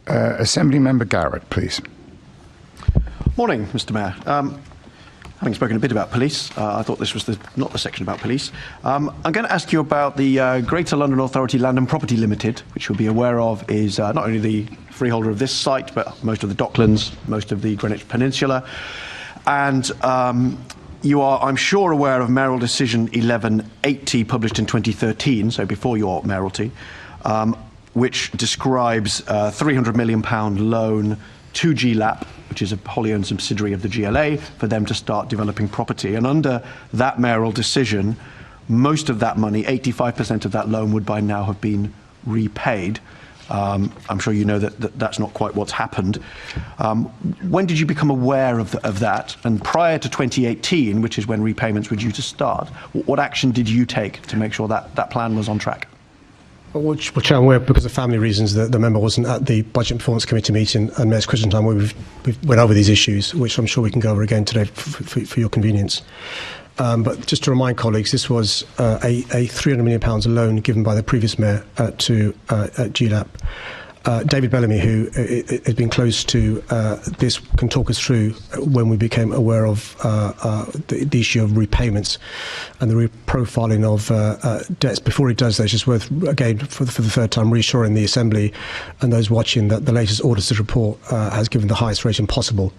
Assembly Member Garrett, please. Morning, Mr. Mayor. Having spoken a bit about police, I thought this was not the section about police. I'm going to ask you about the Greater London Authority Land and Property Limited, which you'll be aware of is not only the freeholder of this site, but most of the Docklands, most of the Greenwich Peninsula. And you are, I'm sure, aware of Mayoral Decision 1180, published in 2013, so before your mayoralty, which describes a £300 million loan to GLAP, which is a wholly owned subsidiary of the GLA, for them to start developing property. And under that mayoral decision, most of that money, 85% of that loan, would by now have been repaid. I'm sure you know that that's not quite what's happened. When did you become aware of that? And prior to 2018, which is when repayments were due to start, what action did you take to make sure that that plan was on track? Well, Chair, I'm aware, because of family reasons, that the member wasn't at the Budget and Performance Committee meeting and Mayor's Question Time, where we've went over these issues, which I'm sure we can go over again today for your convenience. But just to remind colleagues, this was a £300 million loan given by the previous mayor to GLAP. David Bellamy, who has been close to this, can talk us through when we became aware of the issue of repayments and the reprofiling of debts. Before he does that, it's just worth, again, for the third time, reassuring the Assembly and those watching that the latest auditor's report has given the highest rating possible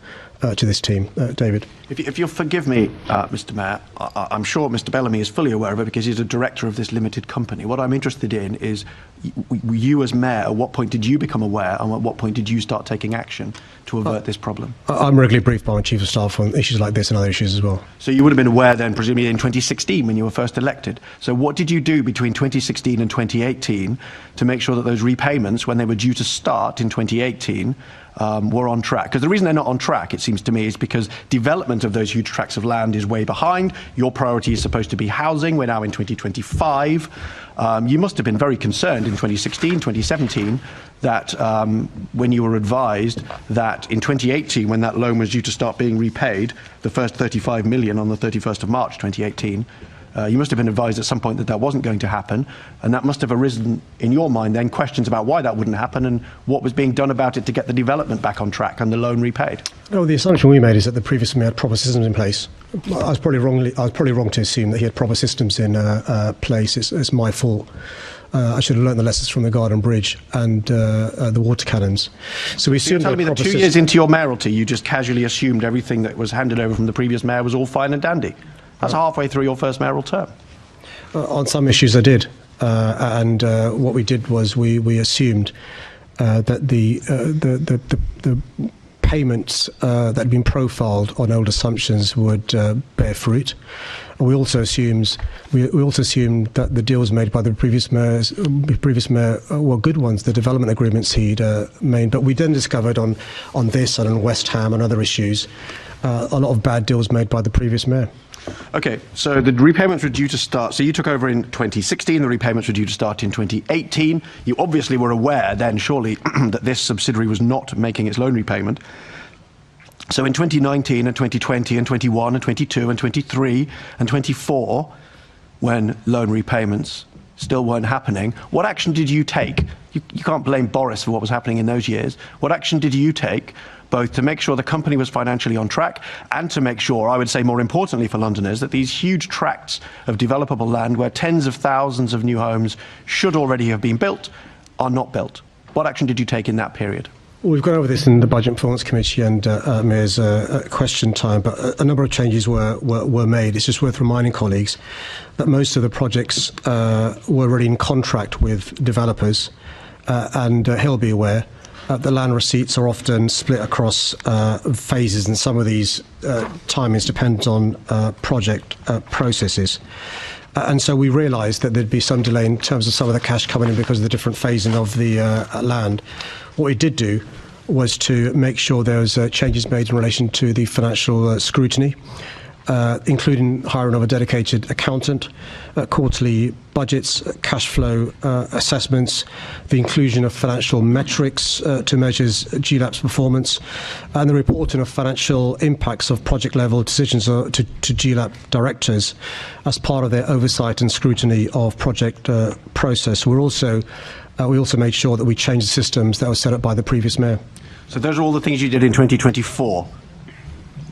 to this team. David. If you'll forgive me, Mr. Mayor, I'm sure Mr. Bellamy is fully aware of it because he's a director of this limited company. What I'm interested in is you as mayor, at what point did you become aware and at what point did you start taking action to avert this problem? I'm regularly briefed by my Chief of Staff on issues like this and other issues as well. So you would have been aware then, presumably in 2016 when you were first elected. So what did you do between 2016 and 2018 to make sure that those repayments, when they were due to start in 2018, were on track? Because the reason they're not on track, it seems to me, is because development of those huge tracts of land is way behind. Your priority is supposed to be housing. We're now in 2025. You must have been very concerned in 2016, 2017, that when you were advised that in 2018, when that loan was due to start being repaid, the first 35 million on the 31st of March 2018, you must have been advised at some point that that wasn't going to happen, and that must have arisen in your mind then questions about why that wouldn't happen and what was being done about it to get the development back on track and the loan repaid. No, the assumption we made is that the previous mayor had proper systems in place. I was probably wrong to assume that he had proper systems in place. It's my fault. I should have learned the lessons from the Garden Bridge and the water cannons. So we assumed. You're telling me that 2 years into your mayoralty, you just casually assumed everything that was handed over from the previous mayor was all fine and dandy? That's halfway through your first mayoral term. On some issues I did. And what we did was we assumed that the payments that had been profiled on old assumptions would bear fruit. And we also assumed that the deals made by the previous mayor were good ones, the development agreements he'd made. But we then discovered on this and on West Ham and other issues a lot of bad deals made by the previous mayor. Okay, so the repayments were due to start. So you took over in 2016, the repayments were due to start in 2018. You obviously were aware then, surely, that this subsidiary was not making its loan repayment. So in 2019 and 2020 and 21 and 22 and 23 and 24, when loan repayments still weren't happening, what action did you take? You can't blame Boris for what was happening in those years. What action did you take, both to make sure the company was financially on track and to make sure, I would say more importantly for Londoners, that these huge tracts of developable land where tens of thousands of new homes should already have been built are not built? What action did you take in that period? Well, we've gone over this in the Budget and Performance Committee and Mayor's question time, but a number of changes were made. It's just worth reminding colleagues that most of the projects were already in contract with developers, and he'll be aware the land receipts are often split across phases, and some of these timings depend on project processes. And so we realised that there'd be some delay in terms of some of the cash coming in because of the different phasing of the land. What we did do was to make sure there was changes made in relation to the financial scrutiny, including hiring of a dedicated accountant, quarterly budgets, cash flow assessments, the inclusion of financial metrics to measure GLAP's performance, and the reporting of financial impacts of project-level decisions to GLAP directors as part of their oversight and scrutiny of project process. We're also We also made sure that we changed the systems that were set up by the previous mayor. So those are all the things you did in 2024.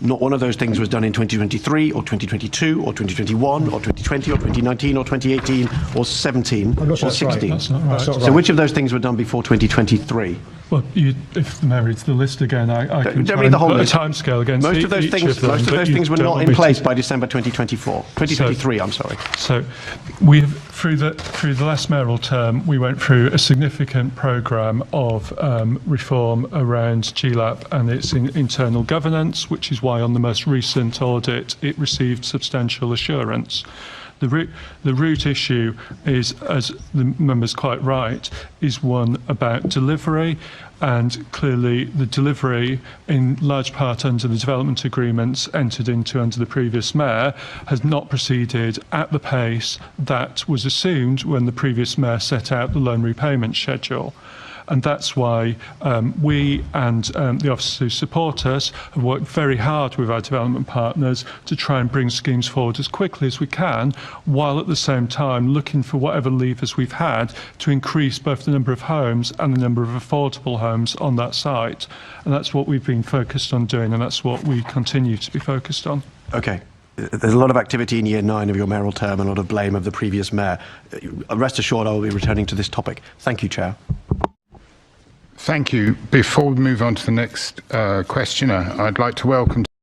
Not one of those things was done in 2023 or 2022 or 2021 or 2020 or 2019 or 2018 or 17 I'm not sure or that's right. 16. That's not right. That's not So which of those things were done before 2023? Well, if the mayor reads the list again, I can Don't try read and the whole put a list. timescale against Most of those each things, of them, most of but those you things were don't not want in me place to- by December 2023. I'm sorry. So we've through the last mayoral term, we went through a significant programme of reform around GLAP and its internal governance, which is why on the most recent audit it received substantial assurance. The root issue is, as the member's quite right, is one about delivery, and clearly the delivery, in large part under the development agreements entered into under the previous mayor, has not proceeded at the pace that was assumed when the previous mayor set out the loan repayment schedule. And that's why we and the officers who support us have worked very hard with our development partners to try and bring schemes forward as quickly as we can, while at the same time looking for whatever levers we've had to increase both the number of homes and the number of affordable homes on that site. And that's what we've been focused on doing, and that's what we continue to be focused on. Okay. There's a lot of activity in year 9 of your mayoral term and a lot of blame of the previous mayor. Rest assured I will be returning to this topic. Thank you, Chair. Thank you. Before we move on to the next questioner, I'd like to welcome